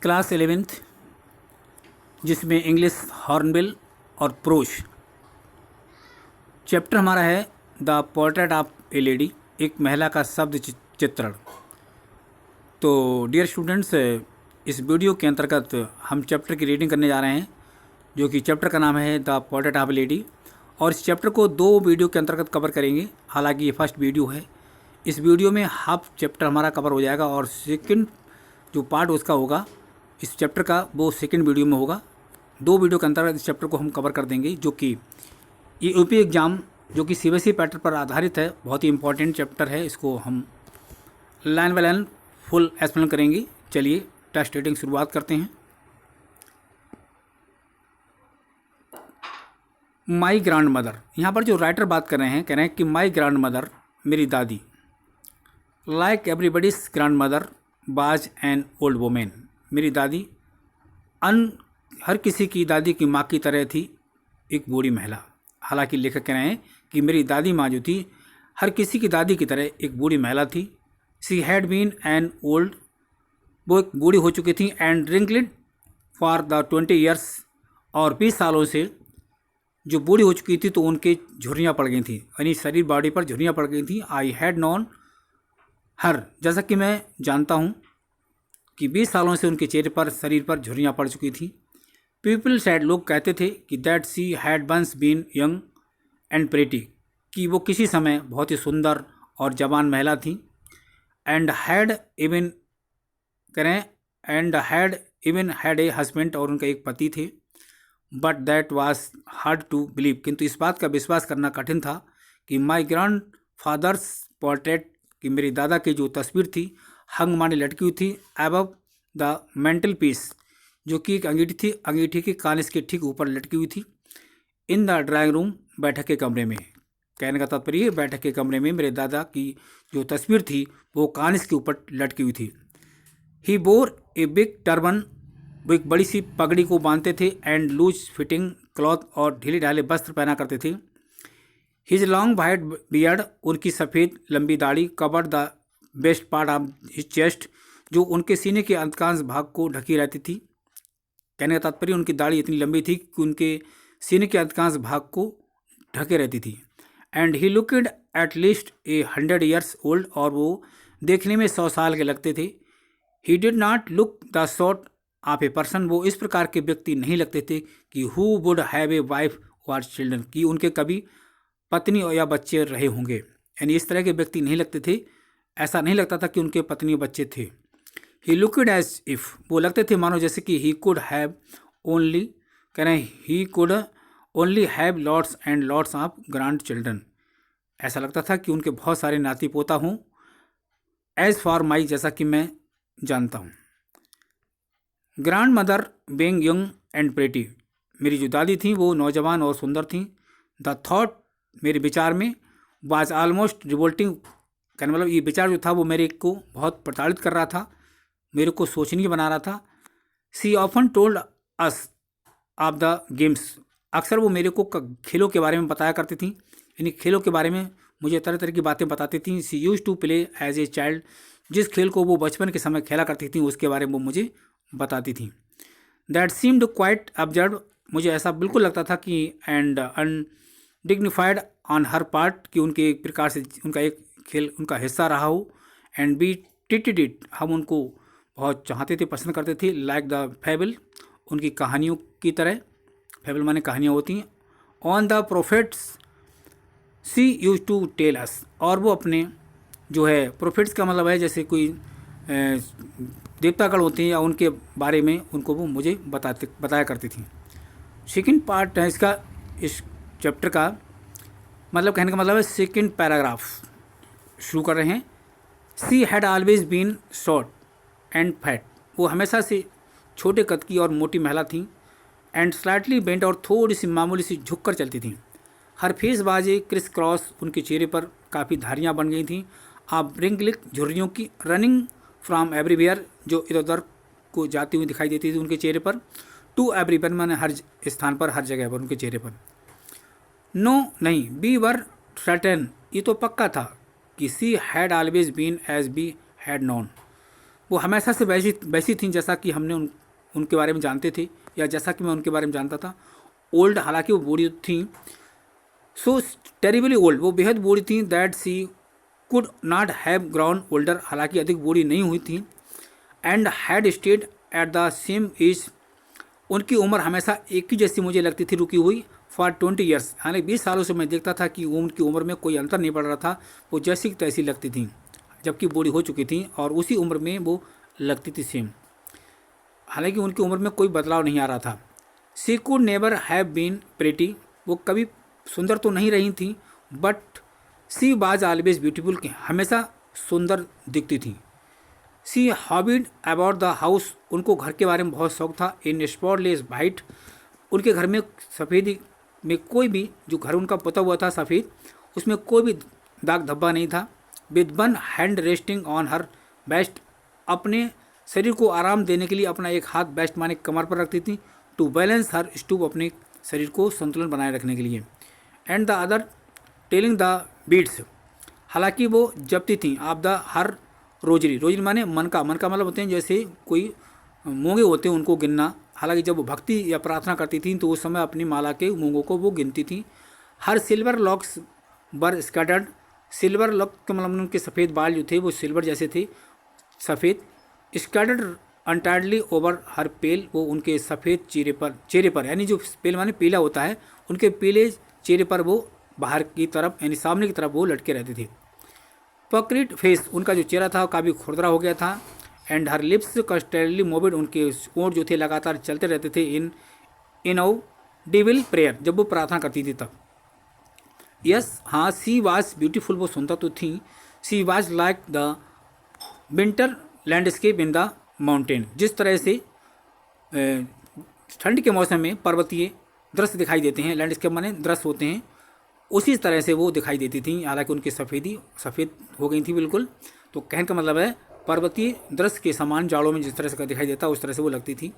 Class 11th जिसमें English hornbill और प्रोश। Chapter हमारा है the portrait of A lady, एक महिला का शब्द चित्रण। तो डियर स्टूडेंट्स, इस वीडियो के अंतर्गत हम चैप्टर की रीडिंग करने जा रहे हैं, जो कि चैप्टर का नाम है the portrait of A lady. और इस चैप्टर को 2 वीडियो के अंतर्गत कवर करेंगे। हालांकि ये फर्स्ट वीडियो है। इस वीडियो में हाफ चैप्टर हमारा कवर हो जाएगा और सेकंड जो पार्ट उसका होगा इस चैप्टर का, वो सेकंड वीडियो में होगा। 2 वीडियो के अंतर्गत इस चैप्टर को हम कवर कर देंगे, जो कि ये यूपी एग्ज़ाम जो कि सीबीएसई पैटर्न पर आधारित है, बहुत ही इंपॉर्टेंट चैप्टर है। इसको हम line by line full explain करेंगे। चलिए टेस्ट रीडिंग शुरुआत करते हैं। माई ग्रैंड मदर, यहाँ पर जो राइटर बात कर रहे हैं, कह रहे हैं कि माई ग्रैंड मदर, मेरी दादी, like everybody's grand mother was an old women. मेरी दादी हर किसी की दादी की माँ की तरह थी, एक बूढ़ी महिला। हालांकि लेखक कह रहे हैं कि मेरी दादी माँ जो थी हर किसी की दादी की तरह एक बूढ़ी महिला थी। She had been an old, वो एक बूढ़ी हो चुकी थी, and wrinkled for the 20 years, और 20 सालों से जो बूढ़ी हो चुकी थी तो उनके झुर्रियाँ पड़ गई थी, यानी शरीर बॉडी पर झुर्रियाँ पड़ गई थी। आई हैड नॉन हर, जैसा कि मैं जानता हूँ कि 20 सालों से उनके चेहरे पर, शरीर पर झुर्रियाँ पड़ चुकी थी। पीपल सैड, लोग कहते थे कि that she had once been young and pretty, कि वो किसी समय बहुत ही सुंदर और जवान महिला थी। एंड हैड इवन करें and had even had a husband, और उनका एक पति थे। But that was hard to believe, किंतु इस बात का विश्वास करना कठिन था कि माई ग्रैंड फादर्स पोर्ट्रेट, कि मेरी दादा की जो तस्वीर थी हंग माने लटकी हुई थी अबव द मेंटल पीस, जो कि एक अंगीठी थी, अंगीठी के कानिस के ठीक ऊपर लटकी हुई थी। इन द ड्राइंग रूम, बैठक के कमरे में। कहने का तात्पर्य, बैठक के कमरे में मेरे दादा की जो तस्वीर थी वो कानिस के ऊपर लटकी हुई थी। ही बोर ए बिग टर्बन, वो एक बड़ी सी पगड़ी को बांधते थे, एंड लूज फिटिंग क्लॉथ, और ढीले ढाले वस्त्र पहना करते थे। हिज लॉन्ग वाइट बियर्ड, उनकी सफ़ेद लंबी दाढ़ी, cover the best part of his chest, जो उनके सीने के अधिकांश भाग को ढकी रहती थी। कहने का तात्पर्य, उनकी दाढ़ी इतनी लंबी थी कि उनके सीने के अधिकांश भाग को ढके रहती थी। And he looked at least 100 years old, और वो देखने में 100 साल के लगते थे। He did not look the sort of a person, वो इस प्रकार के व्यक्ति नहीं लगते थे कि who would have a wife और चिल्ड्रन, कि उनके कभी पत्नी या बच्चे रहे होंगे। यानी इस तरह के व्यक्ति नहीं लगते थे, ऐसा नहीं लगता था कि उनके पत्नी और बच्चे थे। ही लुकड एज इफ, वो लगते थे मानो जैसे कि ही कुड हैव ओनली, कह रहे हैं he could only have lots and lots of grand children, ऐसा लगता था कि उनके बहुत सारे नाती पोता हों। एज फॉर माई, जैसा कि मैं जानता हूँ। Grand mother being young and pretty, मेरी जो दादी थी वो नौजवान और सुंदर थी। द थॉट, मेरे विचार में, वाज ऑलमोस्ट रिवोल्टिंग, कहने मतलब ये विचार जो था वो मेरे को बहुत प्रताड़ित कर रहा था, मेरे को सोचनीय बना रहा था। She often told us of the games, अक्सर वो मेरे को खेलों के बारे में बताया करती थी, यानी खेलों के बारे में मुझे तरह तरह की बातें बताती थी। She use to play as a child, जिस खेल को वो बचपन के समय खेला करती थी उसके बारे में वो मुझे बताती थी। दैट सीम्ड क्वाइट अब्जर्व, मुझे ऐसा बिल्कुल लगता था कि and undignified on her part, कि उनके एक प्रकार से उनका एक खेल उनका हिस्सा रहा हो। एंड बी ट्रीटेड इट, हम उनको बहुत चाहते थे, पसंद करते थे। लाइक द फेबल, उनकी कहानियों की तरह, फेबल माने कहानियाँ होती हैं। On the prophets she use to tell us, और वो अपने जो है प्रोफेट्स का मतलब है जैसे कोई देवतागण होते हैं या उनके बारे में उनको वो मुझे बताया करती थी। सेकंड पार्ट है इसका, इस चैप्टर का मतलब, कहने का मतलब है सेकंड पैराग्राफ शुरू कर रहे हैं। She had always been short and fat, वो हमेशा से छोटे कद की और मोटी महिला थी। एंड स्लाइटली बेंट, और थोड़ी सी मामूली सी झुक कर चलती थी। हर फेस बाजे क्रिस क्रॉस, उनके चेहरे पर काफ़ी धारियाँ बन गई थीं। आप रिंकलिक, झुर्रियों की, रनिंग फ्रॉम एवरीवेयर, जो इधर उधर को जाती हुई दिखाई देती थी उनके चेहरे पर। टू एवरीवेयर माने हर स्थान पर, हर जगह पर उनके चेहरे पर। नो नहीं, बी वर सर्टेन, ये तो पक्का था कि she had always been as we had known, वो हमेशा से वैसी थी जैसा कि हमने उनके बारे में जानते थे, या जैसा कि मैं उनके बारे में जानता था। ओल्ड, हालांकि वो बूढ़ी थी, सो टेरिबली ओल्ड, वो बेहद बूढ़ी थी, that she could not have grown older, हालांकि अधिक बूढ़ी नहीं हुई थी। And had stayed at the same age, उनकी उम्र हमेशा एक ही जैसी मुझे लगती थी, रुकी हुई, फॉर 20 ईयर्स, यानी 20 सालों से मैं देखता था कि उनकी उम्र में कोई अंतर नहीं पड़ रहा था, वो जैसी की तैसी लगती थी, जबकि बूढ़ी हो चुकी थी और उसी उम्र में वो लगती थी सेम, हालांकि उनकी उम्र में कोई बदलाव नहीं आ रहा था। She could never have been pretty, वो कभी सुंदर तो नहीं रही थी, but she was always beautiful, हमेशा सुंदर दिखती थी। She hobbled about the house, उनको घर के बारे में बहुत शौक था। इन स्पॉटलेस वाइट, उनके घर में सफ़ेदी में कोई भी, जो घर उनका पुता हुआ था सफ़ेद, उसमें कोई भी दाग धब्बा नहीं था। With one hand resting on her best, अपने शरीर को आराम देने के लिए अपना एक हाथ बेस्ट माने कमर पर रखती थी। टू बैलेंस हर स्टूप, अपने शरीर को संतुलन बनाए रखने के लिए। And the other telling the beads, हालांकि वो जपती थी। आप द हर रोजरी, रोजरी माने मन का मतलब होते हैं जैसे कोई मूंगे होते हैं उनको गिनना, हालांकि जब वो भक्ति या प्रार्थना करती थी तो उस समय अपनी माला के मूंगों को वो गिनती थी। हर सिल्वर लॉक्स बर स्कैटर्ड, सिल्वर लॉक का मतलब उनके सफ़ेद बाल जो थे वो सिल्वर जैसे थे, सफ़ेद। स्कैटर्ड अनटायर्डली ओवर हर पेल, वो उनके सफ़ेद चेहरे पर यानी जो पेल माने पीला होता है, उनके पीले चेहरे पर वो बाहर की तरफ यानी सामने की तरफ वो लटके रहते थे। पक्रिट फेस, उनका जो चेहरा था काफ़ी खुरदरा हो गया था। And her lips constantly moved, उनके ओंठ जो थे लगातार चलते रहते थे। इन औ डिविल प्रेयर, जब वो प्रार्थना करती थी तब। यस, हाँ, सी वाज ब्यूटीफुल, वो सुनता तो थी। She was like the winter landscape in the mountain, जिस तरह से ठंड के मौसम में पर्वतीय दृश्य दिखाई देते हैं, लैंडस्केप माने दृश्य होते हैं, उसी तरह से वो दिखाई देती थी। हालांकि उनकी सफ़ेद हो गई थी बिल्कुल, तो कहने का मतलब है पर्वतीय दृश्य के समान जाड़ों में जिस तरह से दिखाई देता उस तरह से वो लगती थी।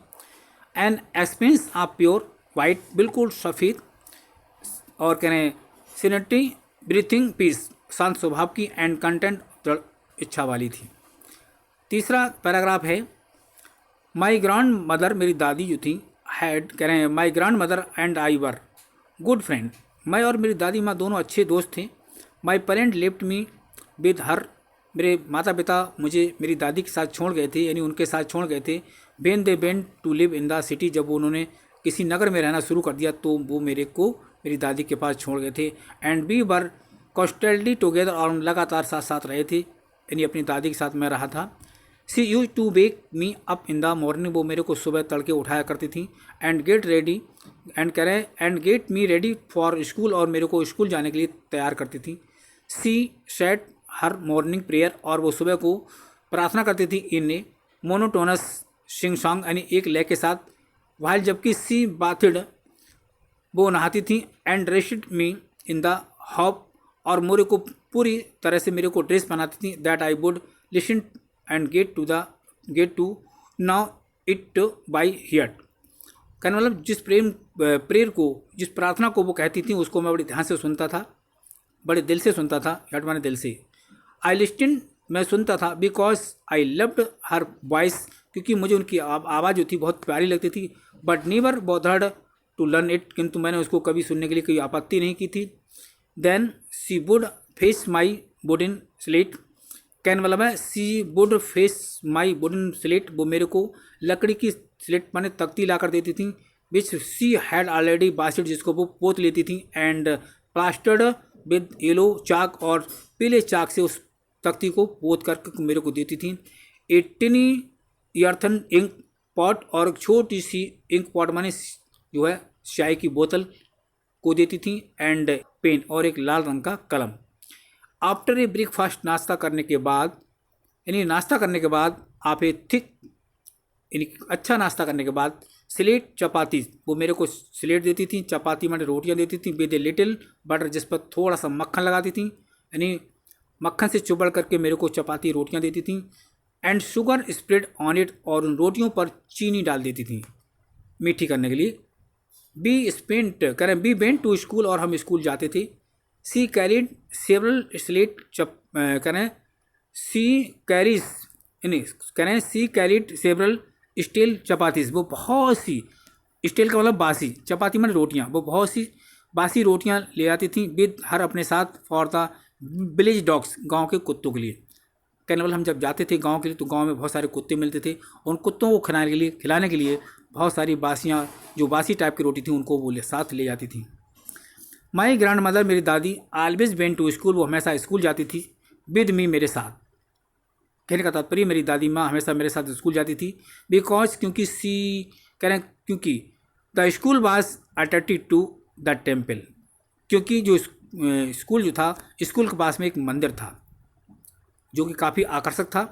An expense of pure white, बिल्कुल सफ़ेद, और कह रहे हैं सीनेटी ब्रीथिंग पीस, शांत स्वभाव की, एंड कंटेंट दृढ़ इच्छा वाली थी। तीसरा पैराग्राफ है, माई ग्रैंड मदर, मेरी दादी जो थी, हैड, कह रहे हैं my grand mother and I were good friend, मैं और मेरी दादी माँ दोनों अच्छे दोस्त थे। My parent left me with her, मेरे माता पिता मुझे मेरी दादी के साथ छोड़ गए थे, यानी उनके साथ छोड़ गए थे। When they went to live in the city, जब उन्होंने किसी नगर में रहना शुरू कर दिया तो वो मेरे को मेरी दादी के पास छोड़ गए थे। And we were constantly together, और हम लगातार साथ साथ रहे थे, यानी अपनी दादी के साथ मैं रहा था। She use to wake me up in the morning, वो मेरे को सुबह तड़के उठाया करती थी। एंड गेट रेडी, एंड कह रहे and get me ready for school, और मेरे को स्कूल जाने के लिए तैयार करती थी। सी सेट हर मॉर्निंग प्रेयर, और वो सुबह को प्रार्थना करती थी इन ए मोनोटोनस सिंग सॉन्ग, यानी एक लय के साथ। वाइल जबकि सी बाथिड, वो नहाती थी। And dressed me in the hop, और मेरे को पूरी तरह से मेरे को ड्रेस पहनाती थी। That I would listen and get to know it by heart, कहने मतलब जिस प्रेयर को, जिस प्रार्थना को वो कहती थी उसको मैं बड़े ध्यान से सुनता था, बड़े दिल से सुनता था, हट माने दिल से। आई लिस्टन, मैं सुनता था, because I loved her voice, क्योंकि मुझे उनकी आवाज़ जो थी बहुत प्यारी लगती थी। But never bothered to learn it, किंतु मैंने उसको कभी सुनने के लिए कोई आपत्ति नहीं की थी। Then she would face my wooden slate, कहने वाला मैं she would face my wooden slate, वो मेरे को लकड़ी की स्लेट माने तख्ती ला कर देती थी। विच सी हैड ऑलरेडी बासिड, जिसको वो पोत लेती थी। एंड प्लास्टर्ड विद येलो चाक, और पीले चाक से उस तख्ती को पोत करके मेरे को देती थी। ए टिनी यर्थन इंक पॉट, और छोटी सी इंक पॉट माने जो है चाय की बोतल को देती थी। एंड पेन, और एक लाल रंग का कलम। आफ्टर ए ब्रेकफास्ट, नाश्ता करने के बाद, यानी नाश्ता करने के बाद आप ए थिक, यानी अच्छा नाश्ता करने के बाद, स्लेट चपाती, वो मेरे को स्लेट देती थी, चपाती माने रोटियां देती थी, विद ए लिटिल बटर, जिस पर थोड़ा सा मक्खन लगाती थी, यानी मक्खन से चुबड़ करके मेरे को चपाती रोटियां देती थी। And sugar spread on it, और उन रोटियों पर चीनी डाल देती थी मीठी करने के लिए। बी वेंट टू स्कूल, और हम स्कूल जाते थे। सी कैरीड सेवरल स्लेट सी कैरीज यानी कह रहे हैं सी कैरीड सेवरल स्टील चपातीस, वो बहुत सी, स्टील का मतलब बासी, चपाती मतलब रोटियाँ, वो बहुत सी बासी रोटियाँ ले आती थी विद हर अपने साथ फॉर द विलेज डॉग्स, गांव के कुत्तों के लिए। कहने वाला हम जब जाते थे गांव के लिए तो गांव में बहुत सारे कुत्ते मिलते थे, उन कुत्तों को खिलाने के लिए बहुत सारी बासियाँ, जो बासी टाइप की रोटी थी उनको वो साथ ले जाती थी। माई ग्रैंड मदर, मेरी दादी, ऑलवेज वेंट टू स्कूल, वो हमेशा स्कूल जाती थी विद मी, मेरे साथ। कहने का तात्पर्य मेरी दादी माँ हमेशा मेरे साथ स्कूल जाती थी, बिकॉज क्योंकि सी, कह रहे हैं क्योंकि the school was attached to the temple, क्योंकि जो स्कूल जो था, स्कूल के पास में एक मंदिर था जो कि काफ़ी आकर्षक था।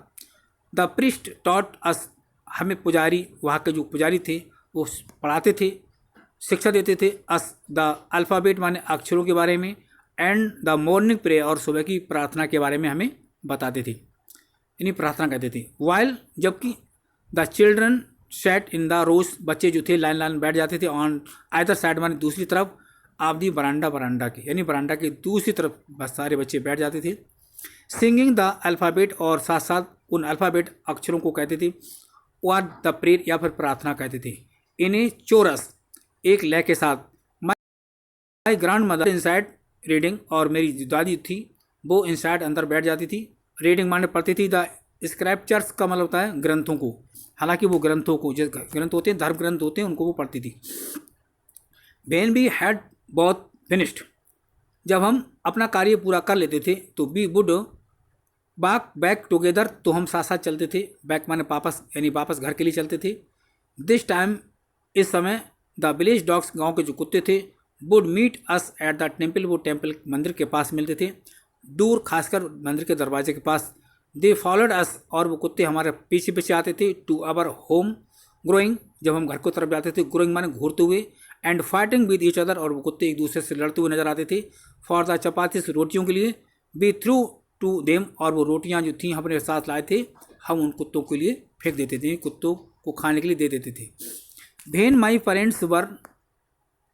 द प्रिस्ट टॉट अस, हमें पुजारी, वहाँ के जो पुजारी थे वो पढ़ाते थे, शिक्षा देते थे, अस द अल्फ़ाबेट माने अक्षरों के बारे में, एंड द मॉर्निंग प्रेयर, और सुबह की प्रार्थना के बारे में हमें बताते थे, यानी प्रार्थना करते थे। वाइल, जबकि the children sat in the rows, बच्चे जो थे लाइन लाइन बैठ जाते थे, ऑन आइदर साइड माने दूसरी तरफ, आप दी बरांडा के, यानी बरांडा के दूसरी तरफ बस सारे बच्चे बैठ जाते थे। सिंगिंग द अल्फ़ाबेट, और साथ साथ उन अल्फ़ाबेट अक्षरों को कहते थे, और द प्रेयर या फिर प्रार्थना कहते थे। इन्हें चोरस, एक लय के साथ। My grand mother inside reading, और मेरी जो दादी थी वो इनसाइड अंदर बैठ जाती थी, रीडिंग माने पढ़ती थी। द स्क्रिप्चर्स का मतलब होता है ग्रंथों को, हालांकि वो ग्रंथों को, जो ग्रंथ होते हैं, धर्म ग्रंथ होते हैं, उनको वो पढ़ती थी। वेन बी हैड बहुत फिनिश्ड, जब हम अपना कार्य पूरा कर लेते थे तो वी वुड बैक टुगेदर, तो हम साथ साथ चलते थे, बैक माने वापस, यानी वापस घर के लिए चलते थे। दिस टाइम, इस समय, द विलेज डॉग्स, गांव के जो कुत्ते थे, would meet us at the temple, वो टेम्पल मंदिर के पास मिलते थे, दूर, खासकर मंदिर के दरवाजे के पास। दे फॉलोड अस, और वो कुत्ते हमारे पीछे पीछे आते थे, टू आवर होम ग्रोइंग, जब हम घर को तरफ जाते थे, ग्रोइंग माने घूरते हुए, and fighting with each other, और वो कुत्ते एक दूसरे से लड़ते हुए नजर आते थे, फॉर द चपातीस, रोटियों के लिए, बी थ्रू टू देम, और वो रोटियां जो थी अपने साथ लाए थे, हम उन कुत्तों के लिए फेंक देते थे, कुत्तों को खाने के लिए दे देते थे। When my parents were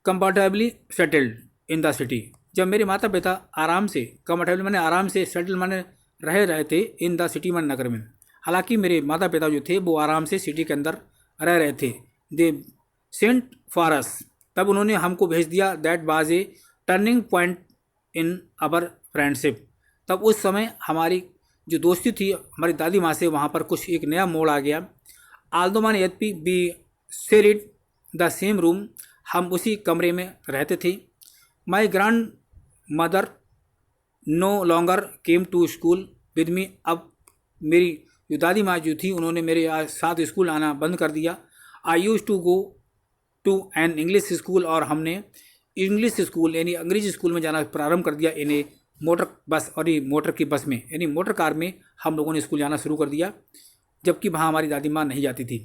comfortably settled in the city, जब मेरे माता पिता आराम से, कंफर्टेबली माने आराम से, सेटल माने रहे थे, इन द सिटी माने नगर में, हालांकि मेरे माता पिता जो थे वो आराम से सिटी के अंदर रह रहे थे। दे सेंट फॉर अस, तब उन्होंने हमको भेज दिया, that was a turning point in our friendship, तब उस समय हमारी जो दोस्ती थी हमारी दादी माँ से, वहाँ पर कुछ एक नया मोड़ आ गया। आल्दो माने यद्यपि we shared the same room, हम उसी कमरे में रहते थे। My grandmother no longer came to school with me, अब मेरी जो दादी माँ जो थी उन्होंने मेरे साथ स्कूल आना बंद कर दिया। I used to go to an English school, और हमने इंग्लिश स्कूल यानी अंग्रेजी स्कूल में जाना प्रारंभ कर दिया, इन्हें मोटर बस, और ये मोटर की बस में, यानी मोटर कार में हम लोगों ने स्कूल जाना शुरू कर दिया, जबकि वहाँ हमारी दादी माँ नहीं जाती थी।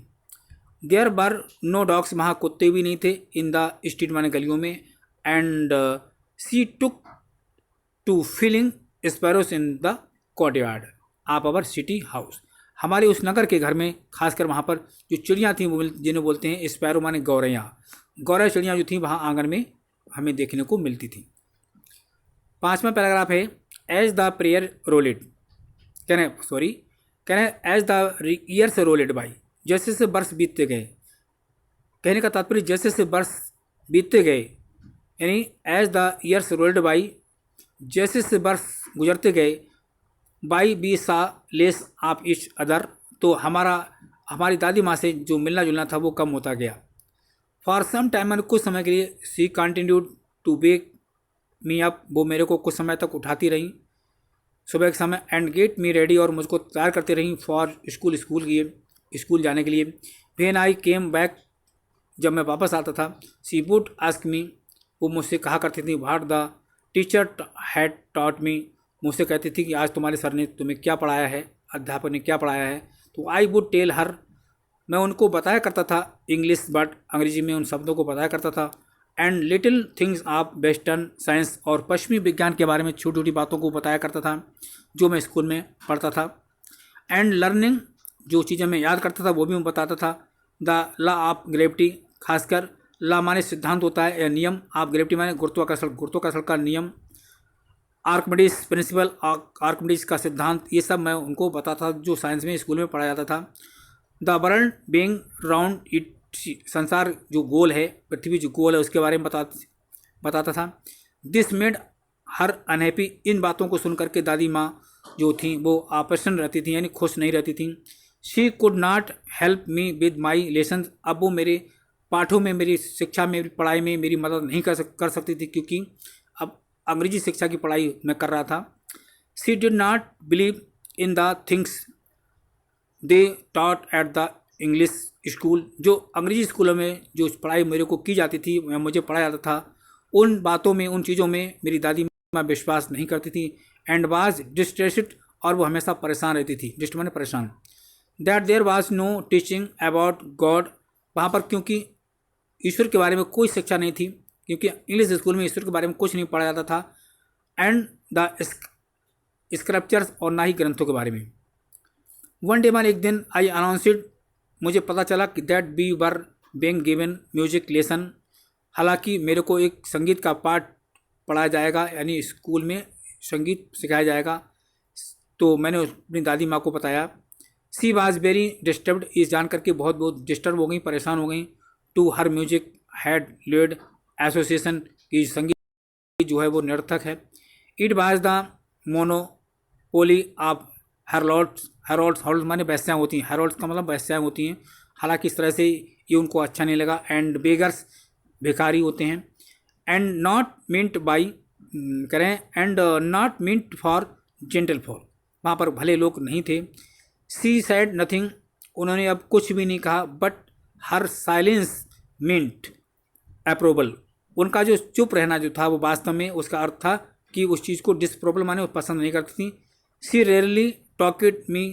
देयर बर नो डॉग्स, वहाँ कुत्ते भी नहीं थे, इन द स्ट्रीट माने गलियों में, and she took to feeding sparrows in the courtyard of our city house, हमारे उस नगर के घर में, खासकर वहाँ पर जो चिड़ियाँ थीं वो जिन्हें बोलते हैं स्पैरो माने गौरैया, गौरैया चिड़ियाँ जो थीं वहाँ आंगन में हमें देखने को मिलती थी। 5वां पैराग्राफ है, एज द प्रेयर रोलेड, कहने एज द ईयर्स रोलेड बाई, जैसे से वर्ष बीतते गए, कहने का तात्पर्य जैसे से वर्ष बीतते गए, यानी as the years rolled by, जैसे से वर्ष गुजरते गए, by we saw less of each other, तो हमारी दादी माँ से जो मिलना जुलना था वो कम होता गया। फॉर सम टाइम, कुछ समय के लिए, she continued to wake me up, वो मेरे को कुछ समय तक उठाती रहीं सुबह के समय, एंड गेट मी रेडी, और मुझको तैयार करती रहीं फॉर स्कूल जाने के लिए। व्हेन आई केम बैक, जब मैं वापस आता था, सी वुड आस्क मी, वो मुझसे कहा करती थी, what the teacher had taught me, मुझसे कहती थी कि आज तुम्हारे सर ने तुम्हें क्या पढ़ाया है, अध्यापक ने क्या पढ़ाया है। तो आई वुड टेल हर, मैं उनको बताया करता था इंग्लिश, बट अंग्रेजी में उन शब्दों को बताया करता था, and little things of western science, और पश्चिमी विज्ञान के बारे में छोटी छोटी बातों को बताया करता था जो मैं स्कूल में पढ़ता था। एंड लर्निंग, जो चीज़ें मैं याद करता था वो भी मैं बताता था। द लॉ ऑफ ग्रेविटी, खासकर लॉ माने सिद्धांत होता है या नियम, ऑफ ग्रेविटी माने गुरुत्वाकर्षण का नियम। आर्किमिडीज प्रिंसिपल, आर्किमिडीज का सिद्धांत, ये सब मैं उनको बताता था जो साइंस में स्कूल में पढ़ाया जाता था। The world being round it, संसार जो गोल है, पृथ्वी जो गोल है उसके बारे में बताता था। दिस मेड हर अनहैप्पी, इन बातों को सुन करके दादी माँ जो थी वो अप्रसन्न रहती थी, यानी खुश नहीं रहती थी। She could not help me with my lesson, अब वो मेरे पाठों में, मेरी शिक्षा में, मेरी पढ़ाई में मेरी मदद नहीं कर सकती थी, क्योंकि अब अंग्रेजी शिक्षा की पढ़ाई मैं कर रहा था। She did not believe in the things they taught at the English school, जो अंग्रेजी स्कूलों में जो पढ़ाई मेरे को की जाती थी, मुझे पढ़ाया जाता था, उन बातों में, उन चीज़ों में मेरी दादी माँ विश्वास नहीं करती थी। एंड वाज डिस्ट्रेस्ड, और वो हमेशा परेशान रहती थी, डिस्ट माने परेशान। That there was no teaching about God, वहाँ पर क्योंकि ईश्वर के बारे में कोई शिक्षा नहीं थी, क्योंकि इंग्लिश स्कूल में ईश्वर के बारे में कुछ नहीं पढ़ाया जाता था। एंड द स्क्रिप्चर्स, और ना ही ग्रंथों के बारे में। वन डे, एक दिन, आई अनाउंसड, मुझे पता चला कि that we were being given music lesson, हालांकि मेरे को एक संगीत का पाठ पढ़ाया जाएगा, यानी स्कूल में संगीत सिखाया जाएगा। तो मैंने अपनी दादी माँ को बताया। सी वाज वेरी डिस्टर्ब्ड, इस जान करके बहुत डिस्टर्ब हो गई, परेशान हो गई। To her music had led association, की संगीत जो है वो निरर्थक है। It was the monopoly of harlots, harlots माने वेश्याएं होती हैं, हेरोल्ड्स का मतलब वेश्याएं होती हैं, हालांकि इस तरह से ये उनको अच्छा नहीं लगा। एंड बेगर्स, भिखारी होते हैं। एंड नॉट मिंट बाई, करें, and not mint for gentle for, वहाँ पर भले लोग नहीं थे। सी सैड नथिंग, उन्होंने अब कुछ भी नहीं कहा। But her silence meant approval, उनका जो चुप रहना जो था वो वास्तव में उसका अर्थ था कि उस चीज़ को डिसअप्रूवल माने वो पसंद नहीं करती थी। सी रेयरली टॉकेड मी,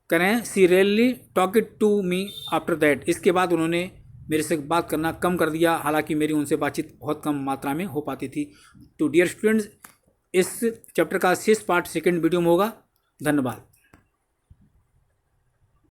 करें, she rarely talked to me after that, इसके बाद उन्होंने मेरे से बात करना कम कर दिया, हालांकि मेरी उनसे बातचीत बहुत कम मात्रा में हो पाती थी। तो डियर स्टूडेंट्स, इस चैप्टर का शेष पार्ट सेकंड वीडियो में होगा। धन्यवाद।